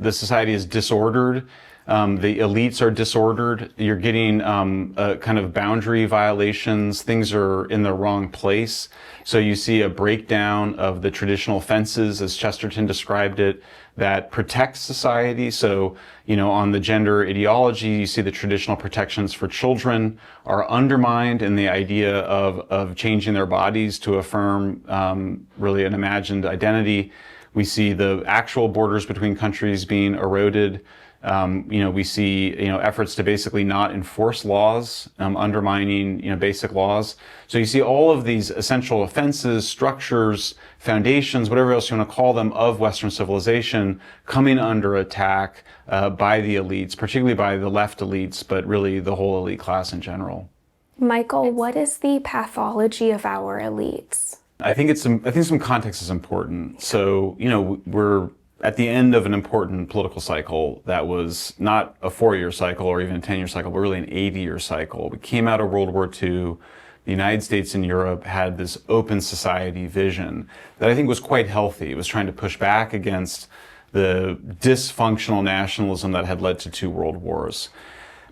the society is disordered. The elites are disordered. You're getting kind of boundary violations. Things are in the wrong place. So you see a breakdown of the traditional fences, as Chesterton described it, that protects society. So, on the gender ideology, you see the traditional protections for children are undermined, and the idea of changing their bodies to affirm really an imagined identity. We see the actual borders between countries being eroded. We see, efforts to basically not enforce laws, undermining, basic laws. So you see all of these essential offenses, structures, foundations, whatever else you want to call them, of Western civilization coming under attack by the elites, particularly by the left elites, but really the whole elite class in general. Michael, what is the pathology of our elites? I think some context is important. So, we're at the end of an important political cycle that was not a 4-year cycle or even a 10-year cycle, but really an 80-year cycle. We came out of World War II. The United States and Europe had this open society vision that I think was quite healthy. It was trying to push back against the dysfunctional nationalism that had led to 2 world wars.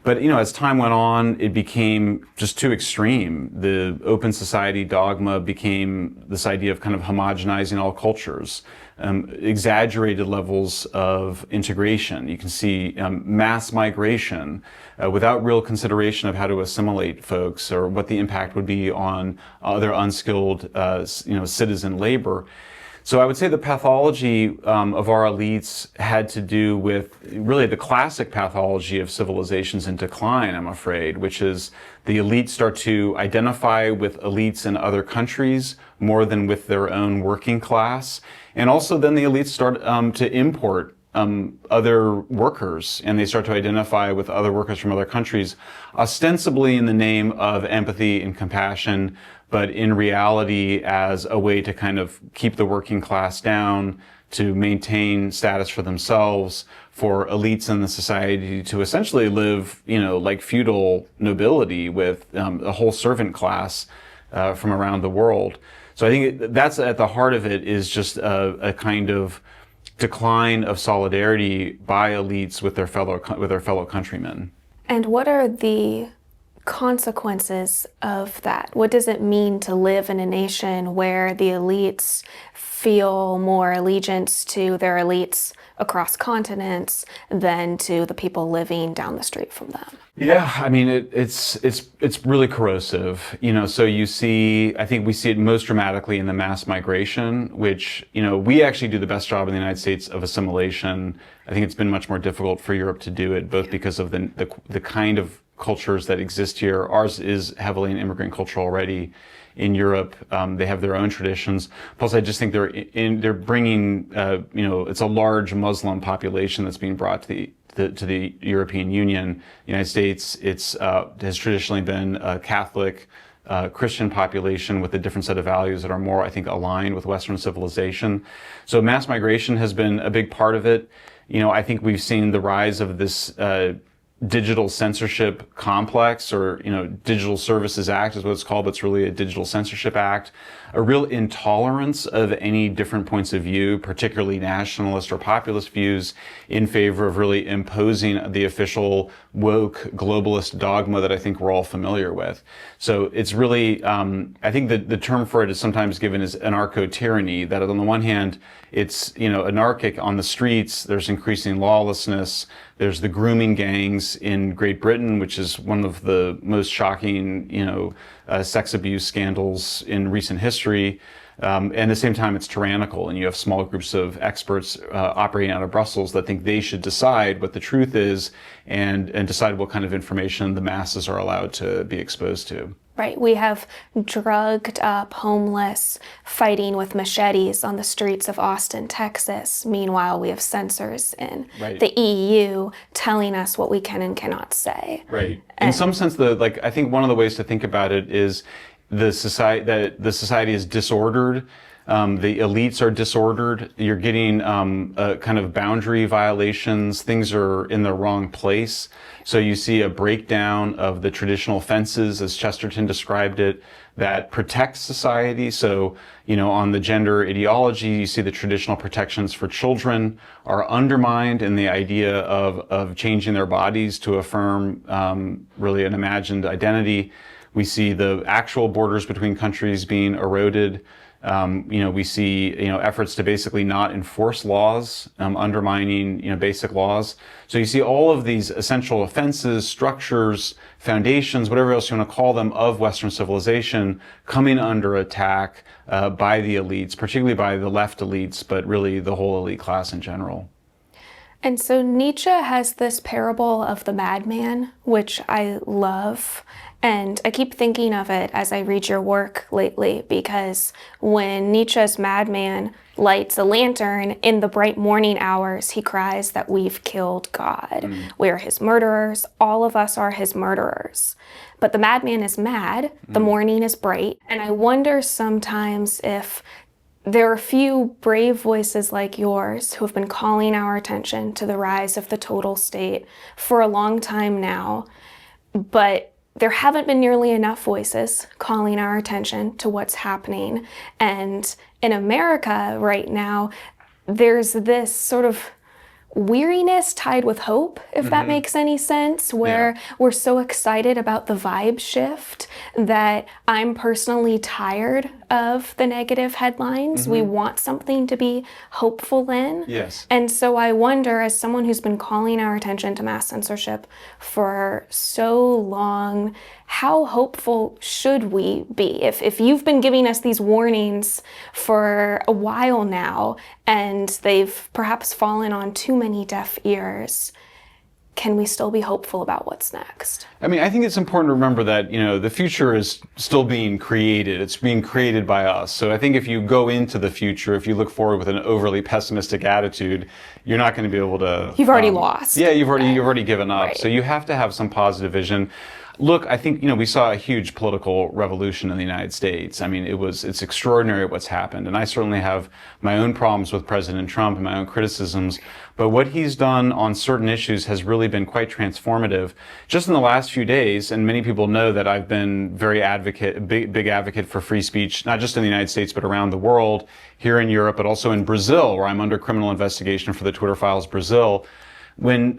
But, as time went on, it became just too extreme. The open society dogma became this idea of kind of homogenizing all cultures, exaggerated levels of integration. You can see mass migration without real consideration of how to assimilate folks or what the impact would be on other unskilled, citizen labor. So I would say the pathology of our elites had to do with really the classic pathology of civilizations in decline, I'm afraid, which is the elites start to identify with elites in other countries more than with their own working class. And also then the elites start to import other workers, and they start to identify with other workers from other countries, ostensibly in the name of empathy and compassion, but in reality as a way to kind of keep the working class down, to maintain status for themselves, for elites in the society to essentially live, like feudal nobility with a whole servant class from around the world. So I think that's at the heart of it, is just a kind of decline of solidarity by elites with their fellow countrymen. And what are the consequences of that? What does it mean to live in a nation where the elites feel more allegiance to their elites across continents than to the people living down the street from them? Yeah, I mean, it's really corrosive. So I think we see it most dramatically in the mass migration, which, we actually do the best job in the United States of assimilation. I think it's been much more difficult for Europe to do it, both because of the kind of cultures that exist here. Ours is heavily an immigrant culture already. In Europe, they have their own traditions. Plus, I just think they're bringing, it's a large Muslim population that's being brought to the European Union. The United States, has traditionally been a Catholic, Christian population with a different set of values that are more, I think, aligned with Western civilization. So mass migration has been a big part of it. I think we've seen the rise of this digital censorship complex, or Digital Services Act is what it's called, but it's really a digital censorship act. A real intolerance of any different points of view, particularly nationalist or populist views, in favor of really imposing the official woke globalist dogma that I think we're all familiar with. So it's really, I think that the term for it is sometimes given as anarcho-tyranny, that on the one hand, it's, anarchic on the streets, there's increasing lawlessness, there's the grooming gangs in Great Britain, which is one of the most shocking, sex abuse scandals in recent history. And at the same time, it's tyrannical, and you have small groups of experts operating out of Brussels that think they should decide what the truth is and decide what kind of information the masses are allowed to be exposed to. Right. We have drugged up homeless fighting with machetes on the streets of Austin, Texas. Meanwhile, we have censors in the EU telling us what we can and cannot say. Right. In some sense, I think one of the ways to think about it is the society is disordered. The elites are disordered. You're getting kind of boundary violations. Things are in the wrong place. So you see a breakdown of the traditional fences, as Chesterton described it, that protects society. So, on the gender ideology, you see the traditional protections for children are undermined, and the idea of changing their bodies to affirm really an imagined identity. We see the actual borders between countries being eroded. We see, efforts to basically not enforce laws, undermining, basic laws. So you see all of these essential offenses, structures, foundations, whatever else you want to call them, of Western civilization coming under attack by the elites, particularly by the left elites, but really the whole elite class in general. And so Nietzsche has this parable of the madman, which I love. And I keep thinking of it as I read your work lately, because when Nietzsche's madman lights a lantern in the bright morning hours, he cries that we've killed God. We're his murderers. All of us are his murderers. But the madman is mad. The morning is bright. And I wonder sometimes if there are few brave voices like yours who have been calling our attention to the rise of the total state for a long time now, but there haven't been nearly enough voices calling our attention to what's happening. And in America right now, there's this sort of weariness tied with hope, if that makes any sense, where we're so excited about the vibe shift that I'm personally tired of the negative headlines. We want something to be hopeful in. Yes. And so I wonder, as someone who's been calling our attention to mass censorship for so long, how hopeful should we be? If you've been giving us these warnings for a while now, and they've perhaps fallen on too many deaf ears, can we still be hopeful about what's next? I mean, I think it's important to remember that, the future is still being created. It's being created by us. So I think if you go into the future, if you look forward with an overly pessimistic attitude, you're not going to be able to... You've already lost. Yeah, you've already given up. Right. So you have to have some positive vision. Look, I think, we saw a huge political revolution in the United States. I mean, it's extraordinary what's happened. And I certainly have my own problems with President Trump and my own criticisms. But what he's done on certain issues has really been quite transformative. Just in the last few days, and many people know that I've been big advocate for free speech, not just in the United States, but around the world, here in Europe, but also in Brazil, where I'm under criminal investigation for the Twitter Files Brazil. When,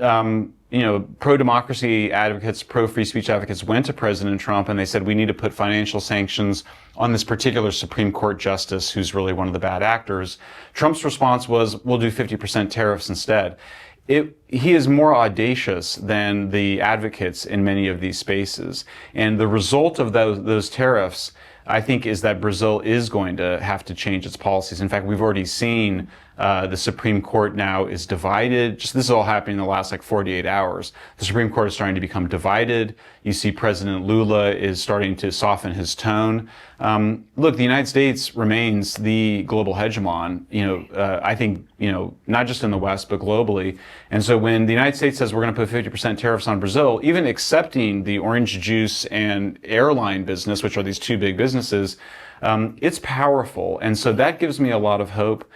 pro-democracy advocates, pro-free speech advocates went to President Trump and they said, we need to put financial sanctions on this particular Supreme Court justice who's really one of the bad actors. Trump's response was, we'll do 50% tariffs instead. He is more audacious than the advocates in many of these spaces. And the result of those tariffs, I think, is that Brazil is going to have to change its policies. In fact, we've already seen the Supreme Court now is divided. This is all happening in the last 48 hours. The Supreme Court is starting to become divided. You see President Lula is starting to soften his tone. Look, the United States remains the global hegemon, I think, not just in the West, but globally. And so when the United States says we're going to put 50% tariffs on Brazil, even accepting the orange juice and airline business, which are these two big businesses, it's powerful. And so that gives me a lot of hope.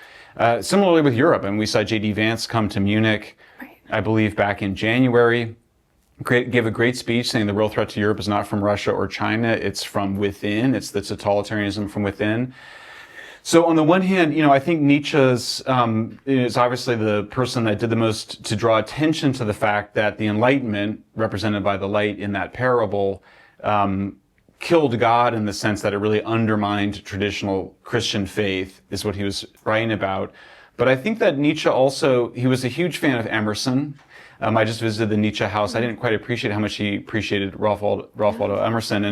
Similarly with Europe, and we saw J.D. Vance come to Munich, Right. I believe back in January, gave a great speech saying the real threat to Europe is not from Russia or China, it's from within, it's the totalitarianism from within. So on the one hand, I think Nietzsche's is obviously the person that did the most to draw attention to the fact that the Enlightenment, represented by the light in that parable, killed God in the sense that it really undermined traditional Christian faith, is what he was writing about. But I think that Nietzsche also, he was a huge fan of Emerson. I just visited the Nietzsche house. I didn't quite appreciate how much he appreciated Ralph Waldo Emerson.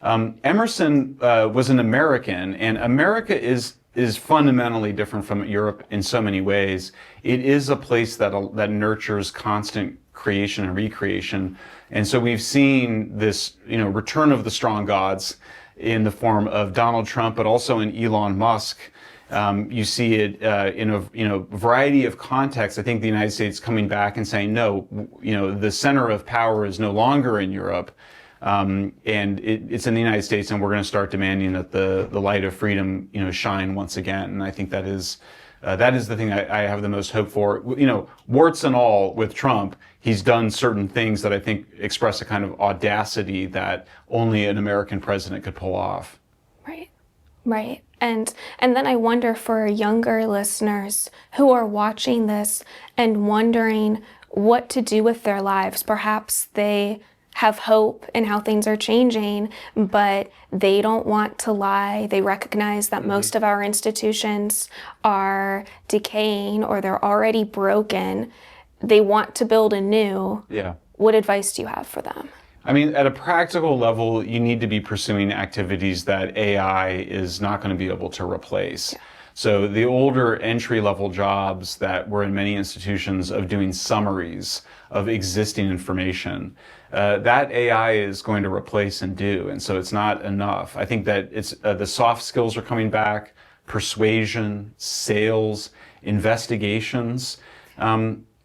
And Emerson was an American, and America is fundamentally different from Europe in so many ways. It is a place that nurtures constant creation and recreation. And so we've seen this, return of the strong gods in the form of Donald Trump, but also in Elon Musk. You see it in a variety of contexts. I think the United States coming back and saying, no, the center of power is no longer in Europe. And it's in the United States, and we're going to start demanding that the light of freedom, shine once again. And I think that is the thing I have the most hope for. Warts and all with Trump, he's done certain things that I think express a kind of audacity that only an American president could pull off. Right, right. And then I wonder for younger listeners who are watching this and wondering what to do with their lives. Perhaps they have hope in how things are changing, but they don't want to lie. They recognize that most of our institutions are decaying or they're already broken. They want to build anew. Yeah. What advice do you have for them? I mean, at a practical level, you need to be pursuing activities that AI is not going to be able to replace. Yeah. So the older entry-level jobs that were in many institutions of doing summaries of existing information, that AI is going to replace and do, and so it's not enough. I think that it's the soft skills are coming back: persuasion, sales, investigations.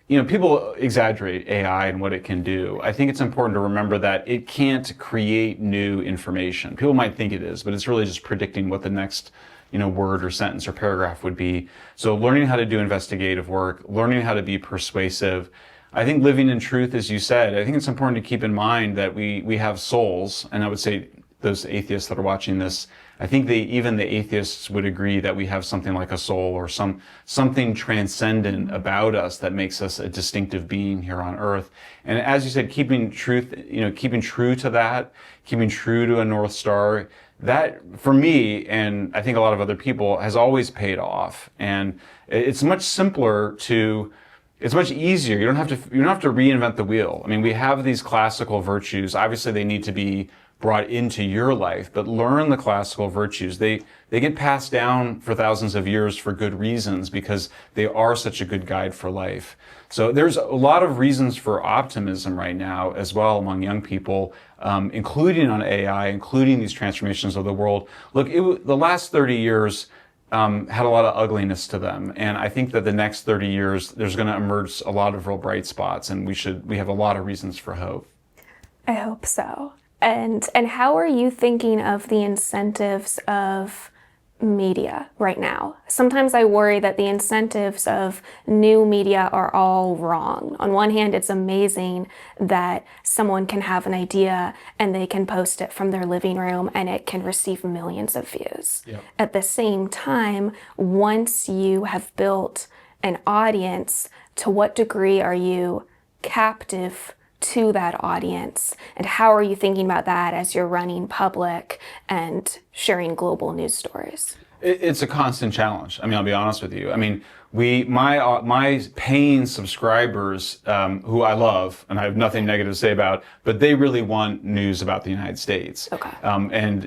People exaggerate AI and what it can do. I think it's important to remember that it can't create new information. People might think it is, but it's really just predicting what the next word or sentence or paragraph would be. So learning how to do investigative work, learning how to be persuasive. I think living in truth, as you said, I think it's important to keep in mind that we have souls. And I would say those atheists that are watching this, I think even the atheists would agree that we have something like a soul or something transcendent about us that makes us a distinctive being here on earth. And as you said, keeping true to that, keeping true to a North Star, that for me, and I think a lot of other people, has always paid off. And it's much simpler it's much easier. You don't have to reinvent the wheel. I mean, we have these classical virtues. Obviously, they need to be brought into your life, but learn the classical virtues. They get passed down for thousands of years for good reasons because they are such a good guide for life. So there's a lot of reasons for optimism right now as well among young people, including on AI, including these transformations of the world. Look, the last 30 years had a lot of ugliness to them. And I think that the next 30 years, there's going to emerge a lot of real bright spots, and we have a lot of reasons for hope. I hope so. And how are you thinking of the incentives of media right now? Sometimes I worry that the incentives of new media are all wrong. On one hand, it's amazing that someone can have an idea and they can post it from their living room and it can receive millions of views. Yep. At the same time, once you have built an audience, to what degree are you captive to that audience, and how are you thinking about that as you're running public and sharing global news stories? It's a constant challenge. I mean, I'll be honest with you. I mean, my paying subscribers, who I love and I have nothing negative to say about, but they really want news about the United States. Okay. And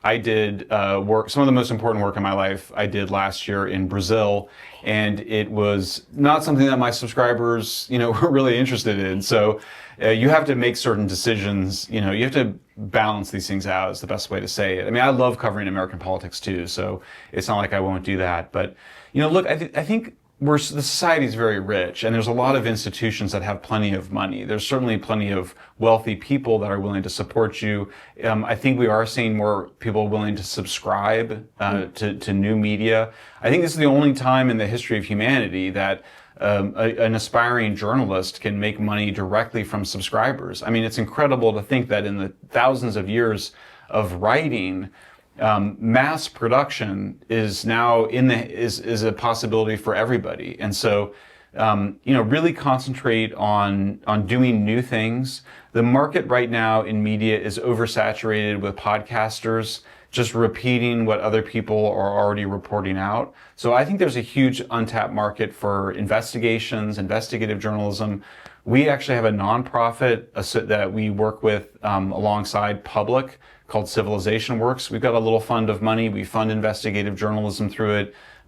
I did work. Some of the most important work in my life I did last year in Brazil, and it was not something that my subscribers, were really interested in. So you have to make certain decisions. You have to balance these things out, is the best way to say it. I mean, I love covering American politics too, so it's not like I won't do that. But look, I think the society is very rich, and there's a lot of institutions that have plenty of money. There's certainly plenty of wealthy people that are willing to support you. I think we are seeing more people willing to subscribe to new media. I think this is the only time in the history of humanity that an aspiring journalist can make money directly from subscribers. I mean, it's incredible to think that in the thousands of years of writing, mass production is now is a possibility for everybody. And so, really concentrate on doing new things. The market right now in media is oversaturated with podcasters just repeating what other people are already reporting out. So I think there's a huge untapped market for investigations, investigative journalism. We actually have a nonprofit that we work with alongside Public called Civilization Works. We've got a little fund of money. We fund investigative journalism through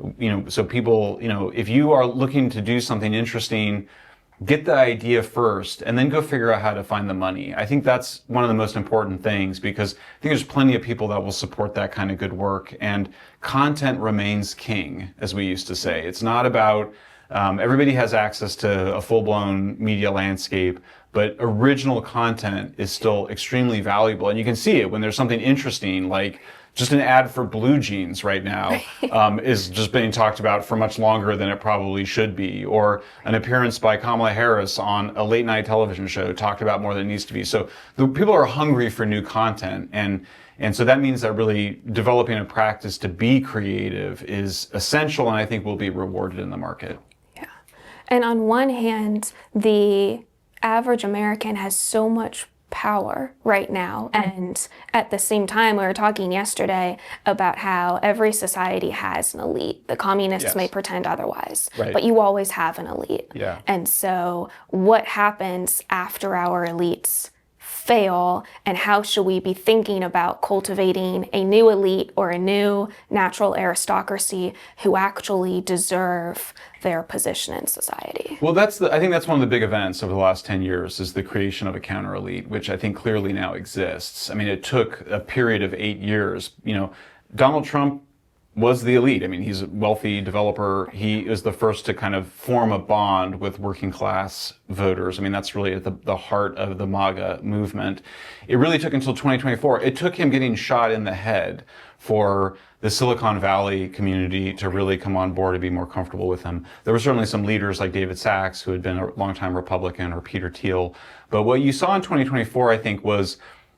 it. So people, if you are looking to do something interesting, get the idea first and then go figure out how to find the money. I think that's one of the most important things, because I think there's plenty of people that will support that kind of good work, and content remains king, as we used to say. It's not about Everybody has access to a full-blown media landscape, but original content is still extremely valuable. And you can see it when there's something interesting, like just an ad for blue jeans right now is just being talked about for much longer than it probably should be, or an appearance by Kamala Harris on a late night television show talked about more than it needs to be. So the people are hungry for new content, and so that means that really developing a practice to be creative is essential, and I think will be rewarded in the market. Yeah. And on one hand, the average American has so much power right now, and at the same time we were talking yesterday about how every society has an elite. The communists may pretend otherwise, but you always have an elite. And so what happens after our elites fail, and how should we be thinking about cultivating a new elite or a new natural aristocracy who actually deserve their position in society? Well, I think that's one of the big events over the last 10 years is the creation of a counter elite, which I think clearly now exists. I mean, it took a period of 8 years. Donald Trump was the elite. I mean, he's a wealthy developer. He is the first to kind of form a bond with working class voters. I mean, that's really at the heart of the MAGA movement. It really took until 2024. It took him getting shot in the head for the Silicon Valley community to really come on board and be more comfortable with him. There were certainly some leaders like David Sachs, who had been a longtime Republican, or Peter Thiel. But what you saw in 2024, I think, was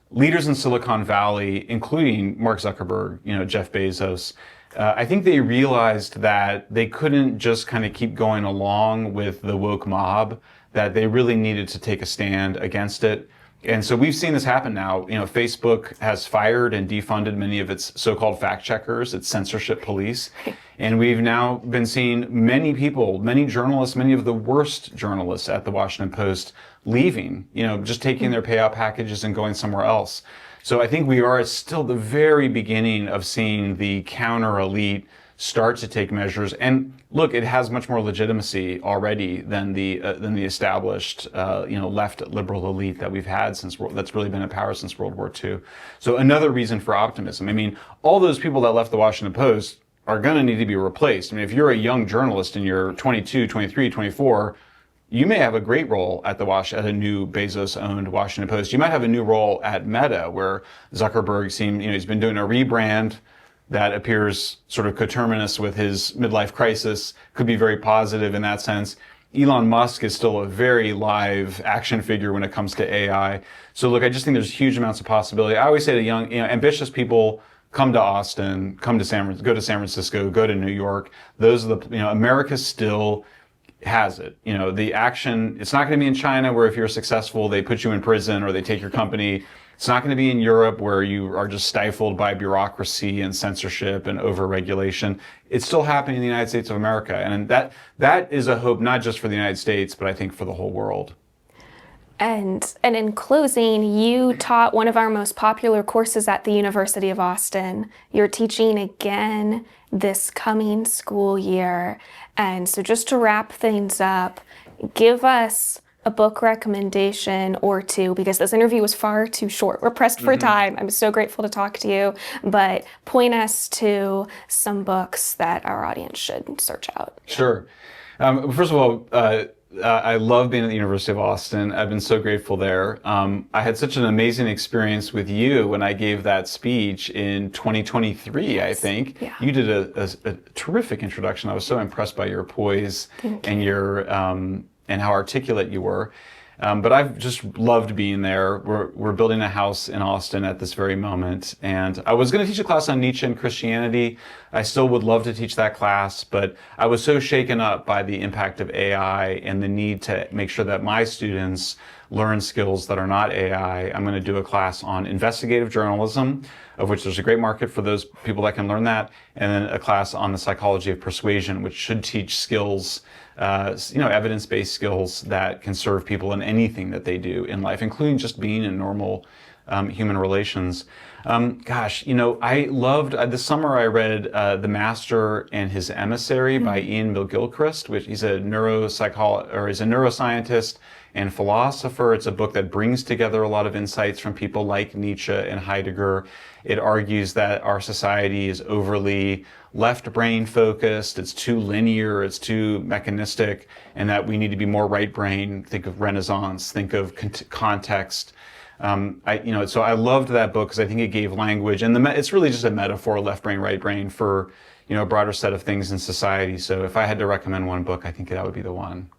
leaders in Silicon Valley, including Mark Zuckerberg, Jeff Bezos, I think they realized that they couldn't just kind of keep going along with the woke mob, that they really needed to take a stand against it. And so we've seen this happen now. Facebook has fired and defunded many of its so-called fact checkers, its censorship police. And we've now been seeing many people, many journalists, many of the worst journalists at the Washington Post leaving, just taking their payout packages and going somewhere else. So I think we are still the very beginning of seeing the counter elite start to take measures. And look, it has much more legitimacy already than the established, left liberal elite that we've had that's really been in power since World War II. So another reason for optimism. I mean, all those people that left the Washington Post are going to need to be replaced. I mean, if you're a young journalist and you're 22, 23, 24, you may have a great role at a new Bezos-owned Washington Post. You might have a new role at Meta, where Zuckerberg he's been doing a rebrand that appears sort of coterminous with his midlife crisis, could be very positive in that sense. Elon Musk is still a very live action figure when it comes to AI. So look, I just think there's huge amounts of possibility. I always say to young, ambitious people, come to Austin, go to San Francisco, go to New York. Those are America still has it. The action, it's not going to be in China, where if you're successful, they put you in prison or they take your company. It's not going to be in Europe, where you are just stifled by bureaucracy and censorship and overregulation. It's still happening in the United States of America. And that is a hope, not just for the United States, but I think for the whole world. And in closing, you taught one of our most popular courses at the University of Austin. You're teaching again this coming school year. And so just to wrap things up, give us a book recommendation or two, because this interview was far too short. We're pressed for time. I'm so grateful to talk to you, but point us to some books that our audience should search out. Sure. First of all, I love being at the University of Austin. I've been so grateful there. I had such an amazing experience with you when I gave that speech in 2023, I think. Yeah. You did a terrific introduction. I was so impressed by your poise and your and how articulate you were. But I've just loved being there. We're building a house in Austin at this very moment. And I was going to teach a class on Nietzsche and Christianity. I still would love to teach that class, but I was so shaken up by the impact of AI and the need to make sure that my students learn skills that are not AI. I'm going to do a class on investigative journalism, of which there's a great market for those people that can learn that, and then a class on the psychology of persuasion, which should teach skills, evidence-based skills that can serve people in anything that they do in life, including just being a normal human relations. Gosh, I loved, this summer I read The Master and His Emissary by Ian McGilchrist, which he's a neuroscientist and philosopher. It's a book that brings together a lot of insights from people like Nietzsche and Heidegger. It argues that our society is overly left brain focused, it's too linear, it's too mechanistic, and that we need to be more right brain. Think of Renaissance, think of context. So I loved that book because I think it gave language, and it's really just a metaphor, left brain, right brain, for a broader set of things in society. So if I had to recommend one book, I think that would be the one.